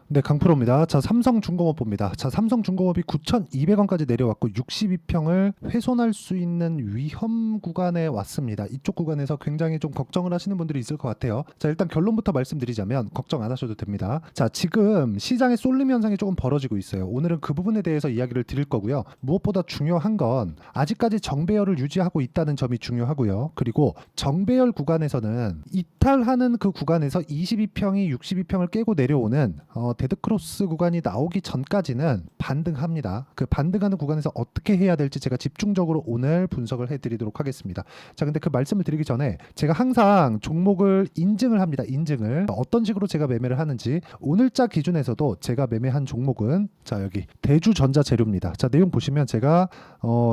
네, 강프로입니다. 자, 삼성중공업 봅니다. 자, 삼성중공업이 9,200원까지 내려왔고 62평을 훼손할 수 있는 위험 구간에 왔습니다. 이쪽 구간에서 굉장히 좀 걱정을 하시는 분들이 있을 것 같아요. 자, 일단 결론부터 말씀드리자면 걱정 안 하셔도 됩니다. 자, 지금 시장의 쏠림 현상이 조금 벌어지고 있어요. 오늘은 그 부분에 대해서 이야기를 드릴 거고요. 무엇보다 중요한 건 아직까지 정배열을 유지하고 있다는 점이 중요하고요. 그리고 정배열 구간에서는 이탈하는 그 구간에서 22평이 62평을 깨고 내려오는 데드크로스 구간이 나오기 전까지는 반등합니다. 그 반등하는 구간에서 어떻게 해야 될지 제가 집중적으로 오늘 분석을 해드리도록 하겠습니다. 자, 근데 그 말씀을 드리기 전에 제가 항상 종목을 인증을 합니다. 인증을 어떤 식으로 제가 매매를 하는지 오늘자 기준에서도 제가 매매한 종목은 자, 여기 대주전자재료입니다. 자, 내용 보시면 제가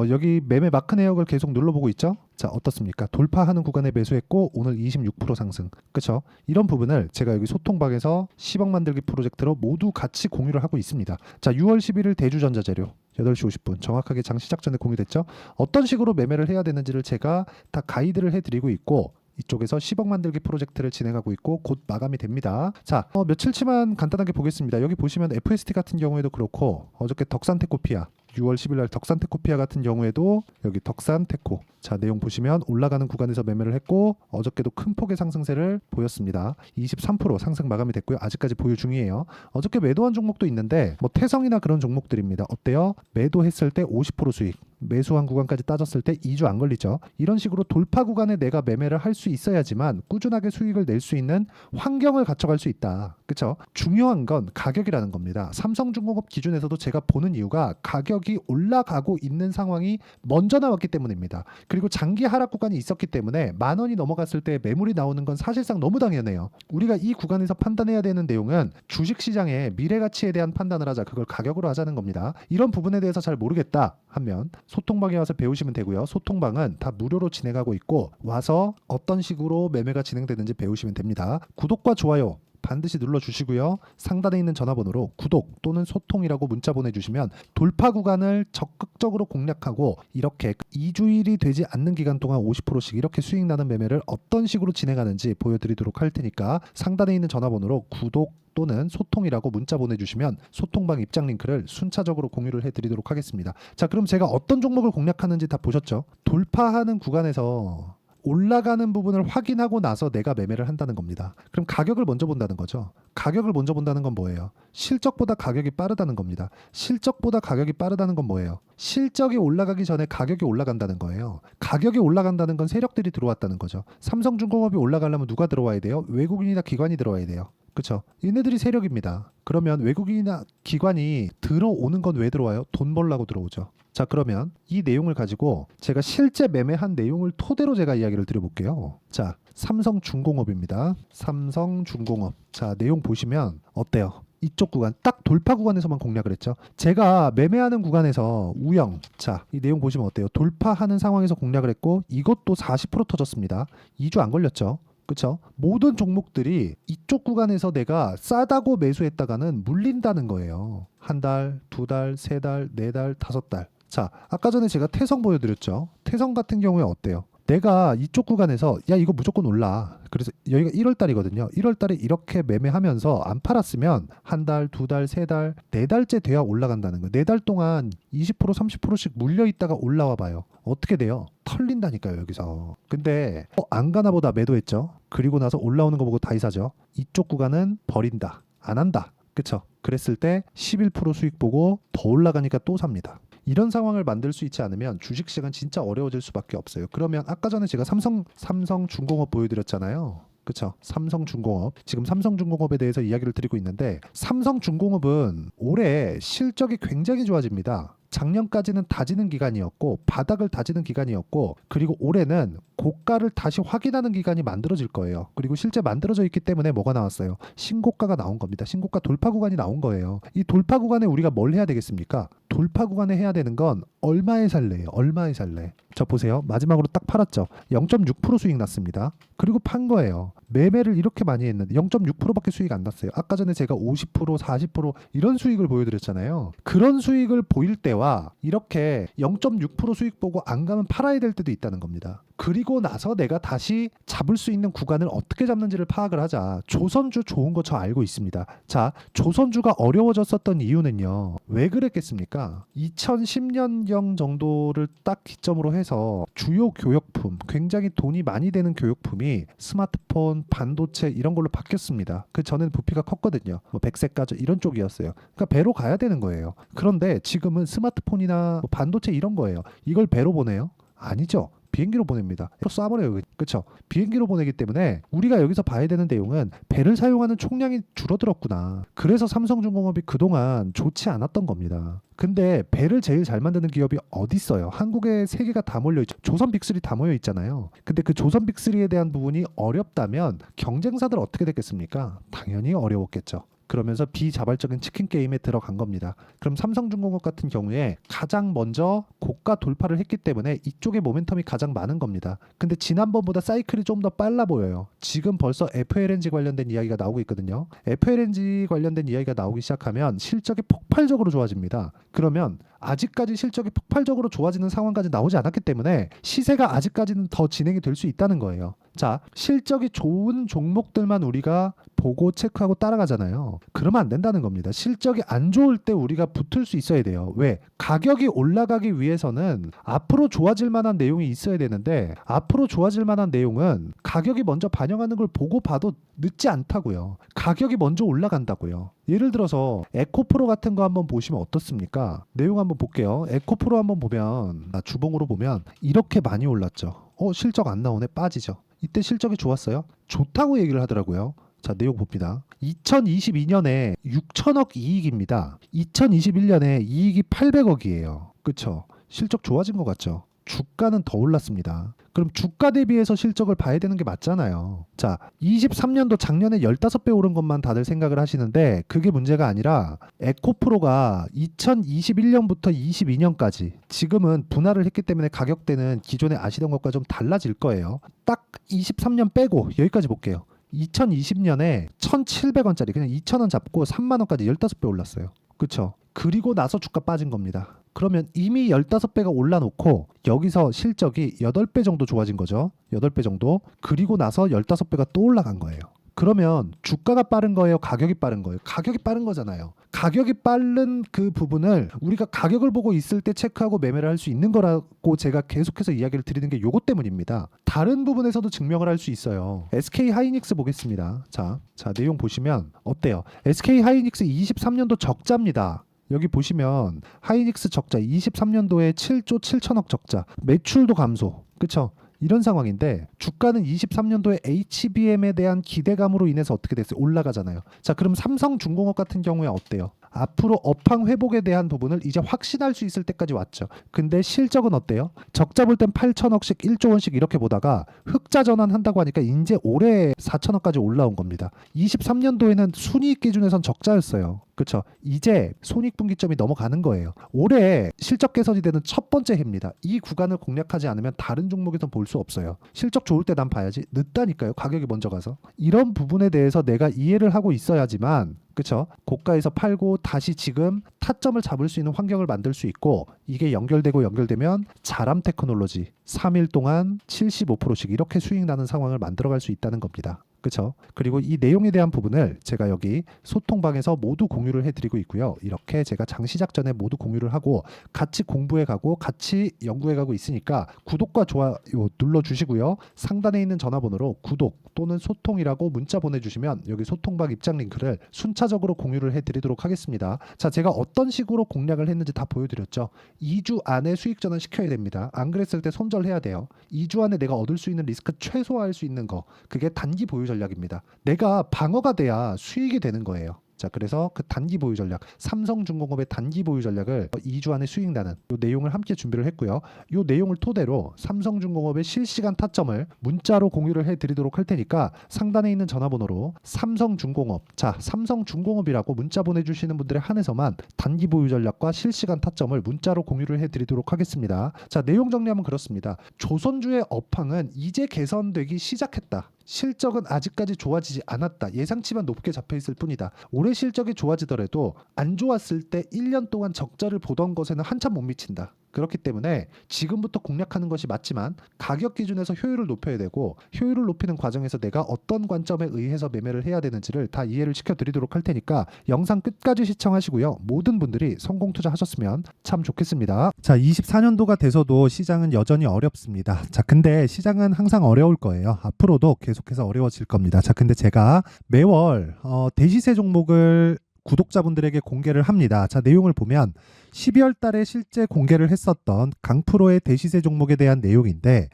여기 매매 마크 내역을 계속 눌러보고 있죠. 자, 어떻습니까? 돌파하는 구간에 매수했고 오늘 26% 상승. 그렇죠? 이런 부분을 제가 여기 소통방에서 10억 만들기 프로젝트로 모두 같이 공유를 하고 있습니다. 자, 6월 11일 대주전자재료 8시 50분 정확하게 장 시작 전에 공유됐죠? 어떤 식으로 매매를 해야 되는지를 제가 다 가이드를 해드리고 있고 이쪽에서 10억 만들기 프로젝트를 진행하고 있고 곧 마감이 됩니다. 자, 며칠치만 간단하게 보겠습니다. 여기 보시면 FST 같은 경우에도 그렇고 어저께 덕산테코피아 6월 10일 날 덕산테코피아 같은 경우에도 여기 덕산테코 자, 내용 보시면 올라가는 구간에서 매매를 했고 어저께도 큰 폭의 상승세를 보였습니다. 23% 상승 마감이 됐고요. 아직까지 보유 중이에요. 어저께 매도한 종목도 있는데 뭐 태성이나 그런 종목들입니다. 어때요? 매도했을 때 50% 수익 매수한 구간까지 따졌을 때 2주 안 걸리죠. 이런 식으로 돌파 구간에 내가 매매를 할 수 있어야지만 꾸준하게 수익을 낼 수 있는 환경을 갖춰갈 수 있다. 그렇죠? 중요한 건 가격이라는 겁니다. 삼성중공업 기준에서도 제가 보는 이유가 가격이 올라가고 있는 상황이 먼저 나왔기 때문입니다. 그리고 장기 하락 구간이 있었기 때문에 10,000원이 넘어갔을 때 매물이 나오는 건 사실상 너무 당연해요. 우리가 이 구간에서 판단해야 되는 내용은 주식시장의 미래 가치에 대한 판단을 하자. 그걸 가격으로 하자는 겁니다. 이런 부분에 대해서 잘 모르겠다 하면 소통방에 와서 배우시면 되고요. 소통방은 다 무료로 진행하고 있고 와서 어떤 식으로 매매가 진행되는지 배우시면 됩니다. 구독과 좋아요 반드시 눌러주시고요. 상단에 있는 전화번호로 구독 또는 소통이라고 문자 보내주시면 돌파 구간을 적극적으로 공략하고 이렇게 2주일이 되지 않는 기간 동안 50%씩 이렇게 수익 나는 매매를 어떤 식으로 진행하는지 보여드리도록 할 테니까 상단에 있는 전화번호로 구독 또는 소통이라고 문자 보내주시면 소통방 입장 링크를 순차적으로 공유를 해드리도록 하겠습니다. 자, 그럼 제가 어떤 종목을 공략하는지 다 보셨죠? 돌파하는 구간에서 올라가는 부분을 확인하고 나서 내가 매매를 한다는 겁니다. 그럼 가격을 먼저 본다는 거죠. 가격을 먼저 본다는 건 뭐예요? 실적보다 가격이 빠르다는 겁니다. 실적보다 가격이 빠르다는 건 뭐예요? 실적이 올라가기 전에 가격이 올라간다는 거예요. 가격이 올라간다는 건 세력들이 들어왔다는 거죠. 삼성중공업이 올라가려면 누가 들어와야 돼요? 외국인이나 기관이 들어와야 돼요. 그렇죠? 얘네들이 세력입니다. 그러면 외국인이나 기관이 들어오는 건 왜 들어와요? 돈 벌라고 들어오죠. 자, 그러면 이 내용을 가지고 제가 실제 매매한 내용을 토대로 제가 이야기를 드려볼게요. 자, 삼성중공업입니다. 삼성중공업. 자, 내용 보시면 어때요? 이쪽 구간 딱 돌파 구간에서만 공략을 했죠. 제가 매매하는 구간에서 우영 자, 이 내용 보시면 어때요? 돌파하는 상황에서 공략을 했고 이것도 40% 터졌습니다. 2주 안 걸렸죠. 그렇죠? 모든 종목들이 이쪽 구간에서 내가 싸다고 매수했다가는 물린다는 거예요. 한 달, 두 달, 세 달, 네 달, 다섯 달. 자, 아까 전에 제가 태성 보여드렸죠. 태성 같은 경우에 어때요? 내가 이쪽 구간에서 야 이거 무조건 올라. 그래서 여기가 1월 달이거든요. 1월 달에 이렇게 매매하면서 안 팔았으면 한 달, 두 달, 세 달, 네 달째 돼야 올라간다는 거예요. 네 달 동안 20% 30%씩 물려 있다가 올라와 봐요. 어떻게 돼요? 털린다니까요 여기서. 근데 안 가나 보다 매도했죠. 그리고 나서 올라오는 거 보고 다이사죠. 이쪽 구간은 버린다. 안 한다. 그쵸? 그랬을 때 11% 수익 보고 더 올라가니까 또 삽니다. 이런 상황을 만들 수 있지 않으면 주식시장은 진짜 어려워질 수밖에 없어요. 그러면 아까 전에 제가 삼성중공업 보여드렸잖아요. 그쵸? 삼성중공업. 지금 삼성중공업에 대해서 이야기를 드리고 있는데 삼성중공업은 올해 실적이 굉장히 좋아집니다. 작년까지는 다지는 기간이었고 바닥을 다지는 기간이었고 그리고 올해는 고가를 다시 확인하는 기간이 만들어질 거예요. 그리고 실제 만들어져 있기 때문에 뭐가 나왔어요? 신고가가 나온 겁니다. 신고가 돌파 구간이 나온 거예요. 이 돌파 구간에 우리가 뭘 해야 되겠습니까? 돌파 구간에 해야 되는 건 얼마에 살래예요? 얼마에 살래? 저 보세요. 마지막으로 딱 팔았죠. 0.6% 수익 났습니다. 그리고 판 거예요. 매매를 이렇게 많이 했는데 0.6%밖에 수익 안 났어요. 아까 전에 제가 50%, 40% 이런 수익을 보여드렸잖아요. 그런 수익을 보일 때와 이렇게 0.6% 수익 보고 안 가면 팔아야 될 때도 있다는 겁니다. 그리고 나서 내가 다시 잡을 수 있는 구간을 어떻게 잡는지를 파악을 하자. 조선주 좋은 거 저 알고 있습니다. 자, 조선주가 어려워졌었던 이유는요. 왜 그랬겠습니까? 2010년경 정도를 딱 기점으로 해서 주요 교역품, 굉장히 돈이 많이 되는 교역품이 스마트폰, 반도체 이런 걸로 바뀌었습니다. 그 전에는 부피가 컸거든요. 뭐 백색가전 이런 쪽이었어요. 그러니까 배로 가야 되는 거예요. 그런데 지금은 스마트폰이나 뭐 반도체 이런 거예요. 이걸 배로 보내요? 아니죠. 비행기로 보냅니다. 쏴버려요. 그렇죠? 비행기로 보내기 때문에 우리가 여기서 봐야 되는 내용은 배를 사용하는 총량이 줄어들었구나. 그래서 삼성중공업이 그동안 좋지 않았던 겁니다. 근데 배를 제일 잘 만드는 기업이 어디 있어요? 한국에 세 개가 다 몰려 있죠. 조선 빅3 다 모여 있잖아요. 근데 그 조선 빅3에 대한 부분이 어렵다면 경쟁사들 어떻게 됐겠습니까? 당연히 어려웠겠죠. 그러면서 비자발적인 치킨 게임에 들어간 겁니다. 그럼 삼성중공업 같은 경우에 가장 먼저 고가 돌파를 했기 때문에 이쪽에 모멘텀이 가장 많은 겁니다. 근데 지난번보다 사이클이 좀 더 빨라 보여요. 지금 벌써 FLNG 관련된 이야기가 나오고 있거든요. FLNG 관련된 이야기가 나오기 시작하면 실적이 폭발적으로 좋아집니다. 그러면 아직까지 실적이 폭발적으로 좋아지는 상황까지 나오지 않았기 때문에 시세가 아직까지는 더 진행이 될 수 있다는 거예요. 자, 실적이 좋은 종목들만 우리가 보고 체크하고 따라가잖아요. 그러면 안 된다는 겁니다. 실적이 안 좋을 때 우리가 붙을 수 있어야 돼요. 왜? 가격이 올라가기 위해서는 앞으로 좋아질 만한 내용이 있어야 되는데 앞으로 좋아질 만한 내용은 가격이 먼저 반영하는 걸 보고 봐도 늦지 않다고요. 가격이 먼저 올라간다고요. 예를 들어서 에코프로 같은 거 한번 보시면 어떻습니까? 내용 한번 볼게요. 에코프로 한번 보면 주봉으로 보면 이렇게 많이 올랐죠. 실적 안 나오네. 빠지죠. 이때 실적이 좋았어요? 좋다고 얘기를 하더라고요. 자, 내용 봅니다. 2022년에 6천억 이익입니다. 2021년에 이익이 800억이에요. 그쵸? 실적 좋아진 것 같죠? 주가는 더 올랐습니다. 그럼 주가 대비해서 실적을 봐야 되는 게 맞잖아요. 자, 23년도 작년에 15배 오른 것만 다들 생각을 하시는데 그게 문제가 아니라 에코프로가 2021년부터 22년까지 지금은 분할을 했기 때문에 가격대는 기존에 아시던 것과 좀 달라질 거예요. 딱 23년 빼고 여기까지 볼게요. 2020년에 1,700원짜리 그냥 2,000원 잡고 3만 원까지 15배 올랐어요. 그쵸? 그리고 나서 주가 빠진 겁니다. 그러면 이미 15배가 올라놓고 여기서 실적이 8배 정도 좋아진 거죠. 8배 정도. 그리고 나서 15배가 또 올라간 거예요. 그러면 주가가 빠른 거예요? 가격이 빠른 거예요? 가격이 빠른 거잖아요. 가격이 빠른 그 부분을 우리가 가격을 보고 있을 때 체크하고 매매를 할 수 있는 거라고 제가 계속해서 이야기를 드리는 게 요것 때문입니다. 다른 부분에서도 증명을 할 수 있어요. SK 하이닉스 보겠습니다. 자, 내용 보시면 어때요? SK 하이닉스 23년도 적자입니다. 여기 보시면 하이닉스 적자 23년도에 7조 7천억 적자, 매출도 감소. 그쵸? 이런 상황인데 주가는 23년도에 HBM에 대한 기대감으로 인해서 어떻게 됐어요? 올라가잖아요. 자, 그럼 삼성중공업 같은 경우에 어때요? 앞으로 업황 회복에 대한 부분을 이제 확신할 수 있을 때까지 왔죠. 근데 실적은 어때요? 적자 볼 땐 8천억씩 1조 원씩 이렇게 보다가 흑자 전환한다고 하니까 이제 올해 4천억까지 올라온 겁니다. 23년도에는 순이익 기준에선 적자였어요. 그렇죠. 이제 손익분기점이 넘어가는 거예요. 올해 실적 개선이 되는 첫 번째 해입니다. 이 구간을 공략하지 않으면 다른 종목에선 볼 수 없어요. 실적 좋을 때 난 봐야지. 늦다니까요. 가격이 먼저 가서. 이런 부분에 대해서 내가 이해를 하고 있어야지만 그쵸? 고가에서 팔고 다시 지금 타점을 잡을 수 있는 환경을 만들 수 있고 이게 연결되면 자람 테크놀로지 3일 동안 75%씩 이렇게 수익 나는 상황을 만들어갈 수 있다는 겁니다. 그렇죠? 그리고 이 내용에 대한 부분을 제가 여기 소통방에서 모두 공유를 해드리고 있고요. 이렇게 제가 장 시작 전에 모두 공유를 하고 같이 공부해 가고 같이 연구해 가고 있으니까 구독과 좋아요 눌러주시고요. 상단에 있는 전화번호로 구독 또는 소통이라고 문자 보내주시면 여기 소통방 입장 링크를 순차적으로 공유를 해드리도록 하겠습니다. 자, 제가 어떤 식으로 공략을 했는지 다 보여드렸죠. 2주 안에 수익 전환 시켜야 됩니다. 안 그랬을 때 손절해야 돼요. 2주 안에 내가 얻을 수 있는 리스크 최소화할 수 있는 거 그게 단기 보유 전략입니다. 내가 방어가 돼야 수익이 되는 거예요. 자, 그래서 그 단기 보유 전략, 삼성중공업의 단기 보유 전략을 2주 안에 수익 나는 이 내용을 함께 준비를 했고요. 이 내용을 토대로 삼성중공업의 실시간 타점을 문자로 공유를 해드리도록 할 테니까 상단에 있는 전화번호로 삼성중공업, 자, 삼성중공업이라고 문자 보내주시는 분들에 한해서만 단기 보유 전략과 실시간 타점을 문자로 공유를 해드리도록 하겠습니다. 자, 내용 정리하면 그렇습니다. 조선주의 업황은 이제 개선되기 시작했다. 실적은 아직까지 좋아지지 않았다. 예상치만 높게 잡혀있을 뿐이다. 올해 실적이 좋아지더라도 안 좋았을 때 1년 동안 적자를 보던 것에는 한참 못 미친다. 그렇기 때문에 지금부터 공략하는 것이 맞지만 가격 기준에서 효율을 높여야 되고 효율을 높이는 과정에서 내가 어떤 관점에 의해서 매매를 해야 되는지를 다 이해를 시켜드리도록 할 테니까 영상 끝까지 시청하시고요. 모든 분들이 성공 투자하셨으면 참 좋겠습니다. 자, 24년도가 돼서도 시장은 여전히 어렵습니다. 자, 근데 시장은 항상 어려울 거예요. 앞으로도 계속해서 어려워질 겁니다. 자, 근데 제가 매월 대시세 종목을 구독자분들에게 공개를 합니다. 자, 내용을 보면 12월 달에 실제 공개를 했었던 강프로의 대시세 종목에 대한 내용인데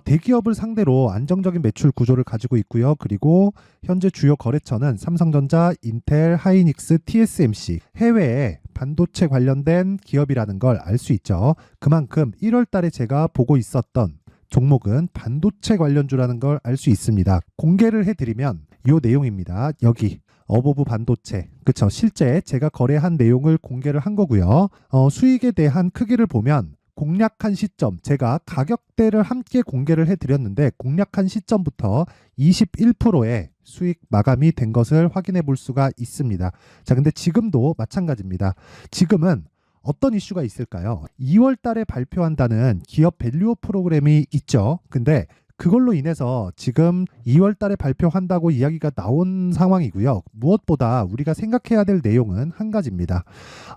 대기업을 상대로 안정적인 매출 구조를 가지고 있고요. 그리고 현재 주요 거래처는 삼성전자, 인텔, 하이닉스, TSMC, 해외에 반도체 관련된 기업이라는 걸 알 수 있죠. 그만큼 1월 달에 제가 보고 있었던 종목은 반도체 관련주라는 걸 알 수 있습니다. 공개를 해드리면 이 내용입니다. 여기 어보브 반도체, 그쵸? 실제 제가 거래한 내용을 공개를 한 거고요. 수익에 대한 크기를 보면 공략한 시점, 제가 가격대를 함께 공개를 해드렸는데 공략한 시점부터 21%의 수익 마감이 된 것을 확인해 볼 수가 있습니다. 자, 근데 지금도 마찬가지입니다. 지금은 어떤 이슈가 있을까요? 2월 달에 발표한다는 기업 밸류업 프로그램이 있죠. 근데 그걸로 인해서 지금 2월 달에 발표한다고 이야기가 나온 상황이고요. 무엇보다 우리가 생각해야 될 내용은 한 가지입니다.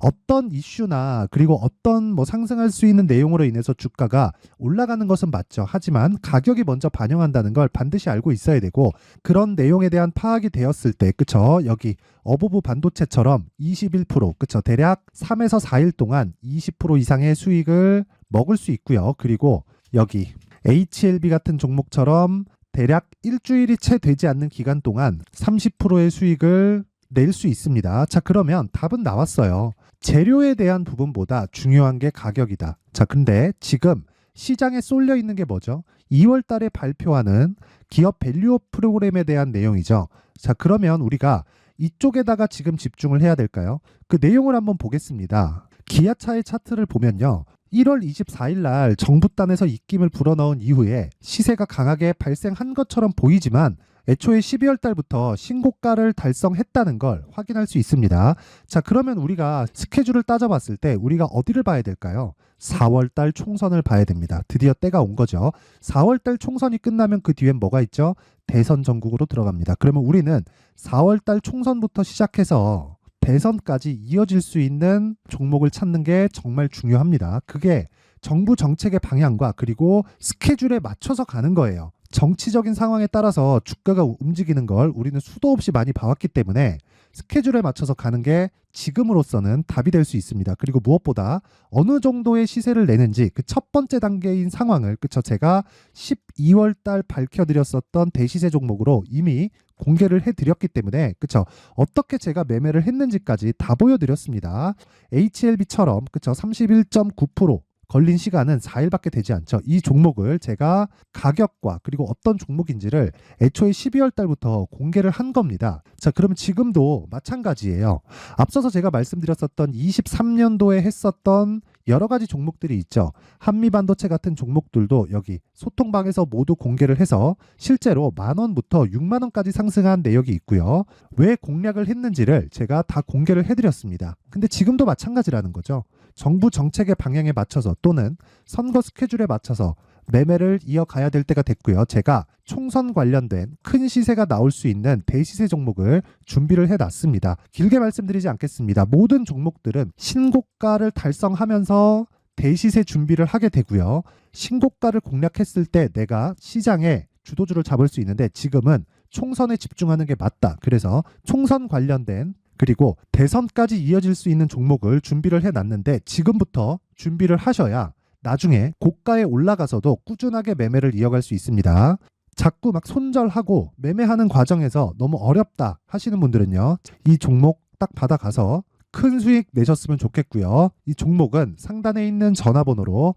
어떤 이슈나 그리고 어떤 상승할 수 있는 내용으로 인해서 주가가 올라가는 것은 맞죠. 하지만 가격이 먼저 반영한다는 걸 반드시 알고 있어야 되고 그런 내용에 대한 파악이 되었을 때 그쵸? 여기 어보브 반도체처럼 21% 그쵸? 대략 3에서 4일 동안 20% 이상의 수익을 먹을 수 있고요. 그리고 여기 HLB 같은 종목처럼 대략 일주일이 채 되지 않는 기간 동안 30%의 수익을 낼 수 있습니다. 자, 그러면 답은 나왔어요. 재료에 대한 부분보다 중요한 게 가격이다. 자, 근데 지금 시장에 쏠려 있는 게 뭐죠? 2월 달에 발표하는 기업 밸류업 프로그램에 대한 내용이죠. 자, 그러면 우리가 이쪽에다가 지금 집중을 해야 될까요? 그 내용을 한번 보겠습니다. 기아차의 차트를 보면요. 1월 24일 날 정부단에서 입김을 불어넣은 이후에 시세가 강하게 발생한 것처럼 보이지만 애초에 12월 달부터 신고가를 달성했다는 걸 확인할 수 있습니다. 자, 그러면 우리가 스케줄을 따져봤을 때 우리가 어디를 봐야 될까요? 4월 달 총선을 봐야 됩니다. 드디어 때가 온 거죠. 4월 달 총선이 끝나면 그 뒤엔 뭐가 있죠? 대선 전국으로 들어갑니다. 그러면 우리는 4월 달 총선부터 시작해서 대선까지 이어질 수 있는 종목을 찾는 게 정말 중요합니다. 그게 정부 정책의 방향과 그리고 스케줄에 맞춰서 가는 거예요. 정치적인 상황에 따라서 주가가 움직이는 걸 우리는 수도 없이 많이 봐왔기 때문에 스케줄에 맞춰서 가는 게 지금으로서는 답이 될 수 있습니다. 그리고 무엇보다 어느 정도의 시세를 내는지 그 첫 번째 단계인 상황을 그쵸 제가 12월 달 밝혀드렸었던 대시세 종목으로 이미 공개를 해드렸기 때문에 그쵸 어떻게 제가 매매를 했는지까지 다 보여드렸습니다. HLB처럼 그쵸 31.9% 걸린 시간은 4일밖에 되지 않죠. 이 종목을 제가 가격과 그리고 어떤 종목인지를 애초에 12월 달부터 공개를 한 겁니다. 자, 그러면 지금도 마찬가지예요. 앞서서 제가 말씀드렸었던 23년도에 했었던 여러 가지 종목들이 있죠. 한미반도체 같은 종목들도 여기 소통방에서 모두 공개를 해서 실제로 10,000원부터 60,000원까지 상승한 내역이 있고요. 왜 공략을 했는지를 제가 다 공개를 해드렸습니다. 근데 지금도 마찬가지라는 거죠. 정부 정책의 방향에 맞춰서 또는 선거 스케줄에 맞춰서 매매를 이어가야 될 때가 됐고요. 제가 총선 관련된 큰 시세가 나올 수 있는 대시세 종목을 준비를 해놨습니다. 길게 말씀드리지 않겠습니다. 모든 종목들은 신고가를 달성하면서 대시세 준비를 하게 되고요. 신고가를 공략했을 때 내가 시장에 주도주를 잡을 수 있는데 지금은 총선에 집중하는 게 맞다. 그래서 총선 관련된 그리고 대선까지 이어질 수 있는 종목을 준비를 해놨는데 지금부터 준비를 하셔야 나중에 고가에 올라가서도 꾸준하게 매매를 이어갈 수 있습니다. 자꾸 막 손절하고 매매하는 과정에서 너무 어렵다 하시는 분들은요. 이 종목 딱 받아가서 큰 수익 내셨으면 좋겠고요. 이 종목은 상단에 있는 전화번호로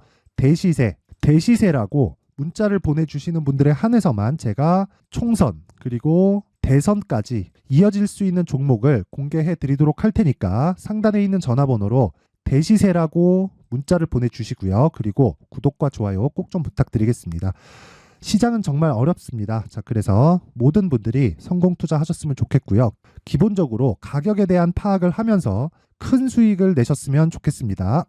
대시세라고 문자를 보내주시는 분들에 한해서만 제가 총선 그리고 대선까지 이어질 수 있는 종목을 공개해 드리도록 할 테니까 상단에 있는 전화번호로 대시세라고 문자를 보내주시고요. 그리고 구독과 좋아요 꼭 좀 부탁드리겠습니다. 시장은 정말 어렵습니다. 자, 그래서 모든 분들이 성공 투자하셨으면 좋겠고요. 기본적으로 가격에 대한 파악을 하면서 큰 수익을 내셨으면 좋겠습니다.